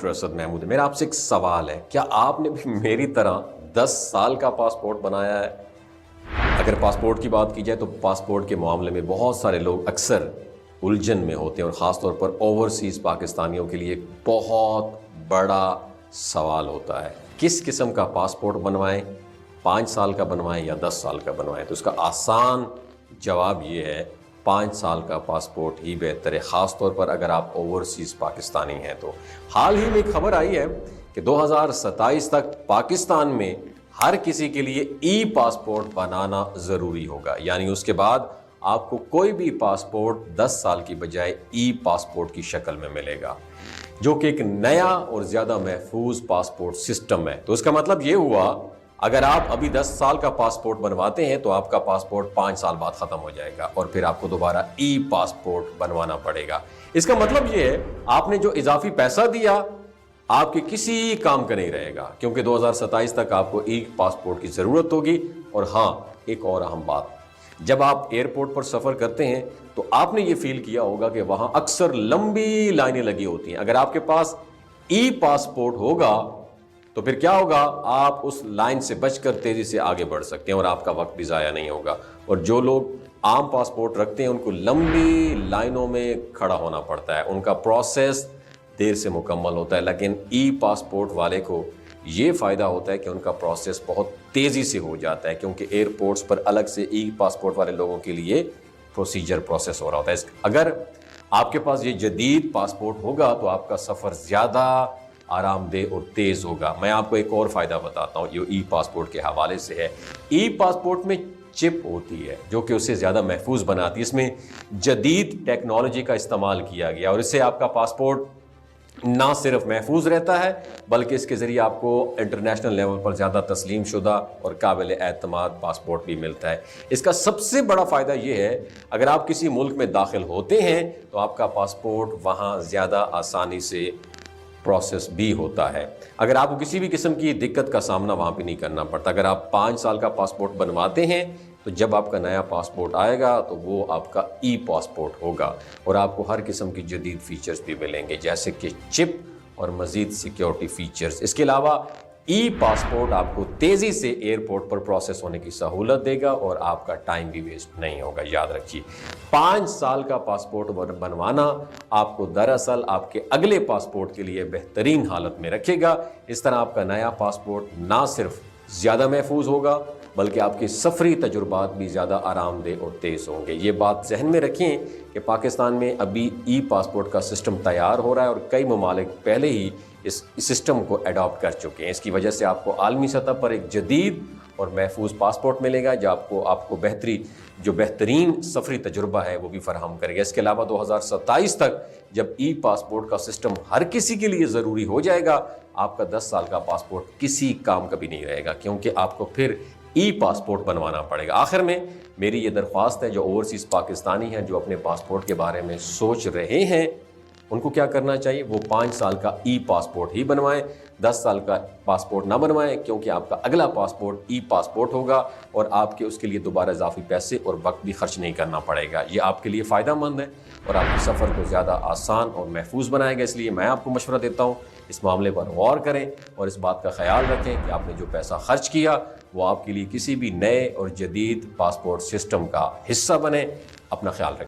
اسد محمود ہے، میرا آپ سے ایک سوال ہے، کیا آپ نے بھی میری طرح 10 سال کا پاسپورٹ بنایا ہے؟ اگر پاسپورٹ کی بات کی جائے تو پاسپورٹ کے معاملے میں بہت سارے لوگ اکثر الجھن میں ہوتے ہیں، اور خاص طور پر اوورسیز پاکستانیوں کے لیے ایک بہت بڑا سوال ہوتا ہے، کس قسم کا پاسپورٹ بنوائیں، 5 سال کا بنوائیں یا 10 سال کا بنوائیں؟ تو اس کا آسان جواب یہ ہے، 5 سال کا پاسپورٹ ہی بہتر ہے، خاص طور پر اگر آپ اوورسیز پاکستانی ہیں تو۔ حال ہی میں ایک خبر آئی ہے کہ 2027 تک پاکستان میں ہر کسی کے لیے ای پاسپورٹ بنانا ضروری ہوگا، یعنی اس کے بعد آپ کو کوئی بھی پاسپورٹ 10 سال کی بجائے ای پاسپورٹ کی شکل میں ملے گا، جو کہ ایک نیا اور زیادہ محفوظ پاسپورٹ سسٹم ہے۔ تو اس کا مطلب یہ ہوا، اگر آپ ابھی 10 سال کا پاسپورٹ بنواتے ہیں تو آپ کا پاسپورٹ 5 سال بعد ختم ہو جائے گا، اور پھر آپ کو دوبارہ ای پاسپورٹ بنوانا پڑے گا۔ اس کا مطلب یہ ہے، آپ نے جو اضافی پیسہ دیا آپ کے کسی کام کا نہیں رہے گا، کیونکہ 2027 تک آپ کو ای پاسپورٹ کی ضرورت ہوگی۔ اور ہاں، ایک اور اہم بات، جب آپ ایئرپورٹ پر سفر کرتے ہیں تو آپ نے یہ فیل کیا ہوگا کہ وہاں اکثر لمبی لائنیں لگی ہوتی ہیں۔ اگر آپ کے پاس ای پاسپورٹ ہوگا تو پھر کیا ہوگا، آپ اس لائن سے بچ کر تیزی سے آگے بڑھ سکتے ہیں اور آپ کا وقت بھی ضائع نہیں ہوگا۔ اور جو لوگ عام پاسپورٹ رکھتے ہیں ان کو لمبی لائنوں میں کھڑا ہونا پڑتا ہے، ان کا پروسیس دیر سے مکمل ہوتا ہے، لیکن ای پاسپورٹ والے کو یہ فائدہ ہوتا ہے کہ ان کا پروسیس بہت تیزی سے ہو جاتا ہے، کیونکہ ایئرپورٹس پر الگ سے ای پاسپورٹ والے لوگوں کے لیے پروسیس ہو رہا ہوتا ہے۔ اگر آپ کے پاس یہ جدید پاسپورٹ ہوگا تو آپ کا سفر زیادہ آرام دہ اور تیز ہوگا۔ میں آپ کو ایک اور فائدہ بتاتا ہوں جو ای پاسپورٹ کے حوالے سے ہے۔ ای پاسپورٹ میں چپ ہوتی ہے جو کہ اسے زیادہ محفوظ بناتی ہے، اس میں جدید ٹیکنالوجی کا استعمال کیا گیا، اور اس سے آپ کا پاسپورٹ نہ صرف محفوظ رہتا ہے بلکہ اس کے ذریعے آپ کو انٹرنیشنل لیول پر زیادہ تسلیم شدہ اور قابل اعتماد پاسپورٹ بھی ملتا ہے۔ اس کا سب سے بڑا فائدہ یہ ہے، اگر آپ کسی ملک میں داخل ہوتے ہیں تو آپ کا پاسپورٹ وہاں زیادہ آسانی سے پروسیس بھی ہوتا ہے، اگر آپ کو کسی بھی قسم کی دقت کا سامنا وہاں پہ نہیں کرنا پڑتا۔ اگر آپ 5 سال کا پاسپورٹ بنواتے ہیں تو جب آپ کا نیا پاسپورٹ آئے گا تو وہ آپ کا ای پاسپورٹ ہوگا، اور آپ کو ہر قسم کی جدید فیچرز بھی ملیں گے، جیسے کہ چپ اور مزید سیکیورٹی فیچرز۔ اس کے علاوہ ای پاسپورٹ آپ کو تیزی سے ایئرپورٹ پر پروسیس ہونے کی سہولت دے گا اور آپ کا ٹائم بھی ویسٹ نہیں ہوگا۔ یاد رکھیے، 5 سال کا پاسپورٹ بنوانا آپ کو دراصل آپ کے اگلے پاسپورٹ کے لیے بہترین حالت میں رکھے گا۔ اس طرح آپ کا نیا پاسپورٹ نہ صرف زیادہ محفوظ ہوگا بلکہ آپ کے سفری تجربات بھی زیادہ آرام دہ اور تیز ہوں گے۔ یہ بات ذہن میں رکھیں کہ پاکستان میں ابھی ای پاسپورٹ کا سسٹم تیار ہو رہا ہے، اور کئی ممالک پہلے ہی اس سسٹم کو اڈاپٹ کر چکے ہیں۔ اس کی وجہ سے آپ کو عالمی سطح پر ایک جدید اور محفوظ پاسپورٹ ملے گا جو آپ کو بہترین سفری تجربہ ہے وہ بھی فراہم کرے گا۔ اس کے علاوہ 2027 تک جب ای پاسپورٹ کا سسٹم ہر کسی کے لیے ضروری ہو جائے گا، آپ کا 10 سال کا پاسپورٹ کسی کام کا بھی نہیں رہے گا، کیونکہ آپ کو پھر ای پاسپورٹ بنوانا پڑے گا۔ آخر میں میری یہ درخواست ہے، جو اوورسیز پاکستانی ہیں جو اپنے پاسپورٹ کے بارے میں سوچ رہے ہیں، ان کو کیا کرنا چاہیے، وہ 5 سال کا ای پاسپورٹ ہی بنوائیں، 10 سال کا پاسپورٹ نہ بنوائیں، کیونکہ آپ کا اگلا پاسپورٹ ای پاسپورٹ ہوگا اور آپ کے اس کے لیے دوبارہ اضافی پیسے اور وقت بھی خرچ نہیں کرنا پڑے گا۔ یہ آپ کے لیے فائدہ مند ہے اور آپ کے سفر کو زیادہ آسان اور محفوظ بنائے گا۔ اس لیے میں آپ کو مشورہ دیتا ہوں، اس معاملے پر غور کریں اور اس بات کا خیال رکھیں کہ آپ نے جو پیسہ خرچ کیا وہ آپ کے لیے کسی بھی نئے اور جدید پاسپورٹ سسٹم کا حصہ بنے۔ اپنا خیال رکھیں۔